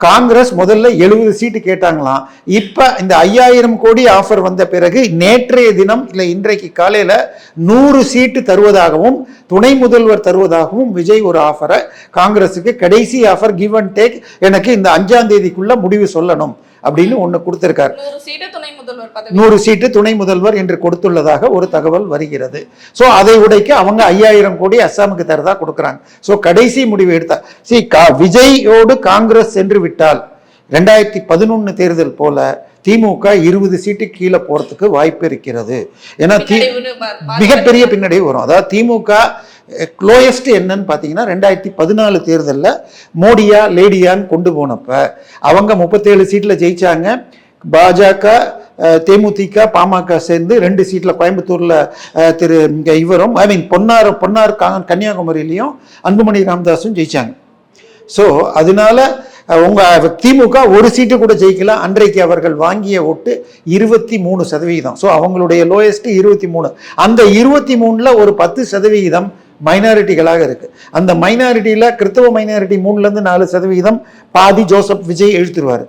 காங்கிரஸ் முதல்ல 70 சீட்டு கேட்டாங்களாம். இப்ப இந்த 5000 கோடி ஆஃபர் வந்த பிறகு நேற்றைய தினம் இல்ல இன்றைக்கு காலையில 100 சீட்டு தருவதாகவும் துணை முதல்வர் தருவதாகவும் விஜய் ஒரு ஆஃபரை காங்கிரஸுக்கு கடைசி ஆஃபர் கிவ் அண்ட் டேக் எனக்கு இந்த 5ஆம் தேதிக்குள்ள முடிவு சொல்லணும் அப்படின்னு ஒண்ணு கொடுத்திருக்காரு. 100 சீட்டு துணை முதல்வர் என்று கொடுத்துள்ளதாக ஒரு தகவல் வருகிறது. சோ அதை உடைக்க அவங்க 5000 கோடி அஸ்ஸாமுக்கு தரதா கொடுக்கறாங்க. சோ கடைசி முடிவு எடுத்தா விஜயோடு காங்கிரஸ் சென்று விட்டால் 2011 தேர்தல் போல திமுக 20 சீட்டு கீழே போறதுக்கு வாய்ப்பு இருக்கிறது. ஏன்னா மிகப்பெரிய பின்னடைவு வரும். அதாவது திமுக லோயஸ்ட் என்னன்னு பாத்தீங்கன்னா 2014 தேர்தலில் மோடியா லேடியான்னு கொண்டு போனப்ப அவங்க 37 சீட்ல ஜெயிச்சாங்க. பாஜக தேமுதிக பாமக சேர்ந்து 2 சீட்ல கோயம்புத்தூர்ல திரு இவரும் பொன்னார் கன்னியாகுமரியிலையும் அன்புமணி ராமதாஸும் ஜெயிச்சாங்க. ஸோ அதனால உங்க திமுக ஒரு சீட்டு கூட ஜெயிக்கல. அன்றைக்கு அவர்கள் வாங்கிய ஓட்டு 23%. ஸோ அவங்களுடைய லோயஸ்ட் 23. அந்த 23ல ஒரு 10% மைனாரிட்டிகளாக இருக்கு. அந்த மைனாரிட்டியில கிறிஸ்தவ மைனாரிட்டி 3ல இருந்து 4% பாதி ஜோசப் விஜய் எழுத்துருவாரு.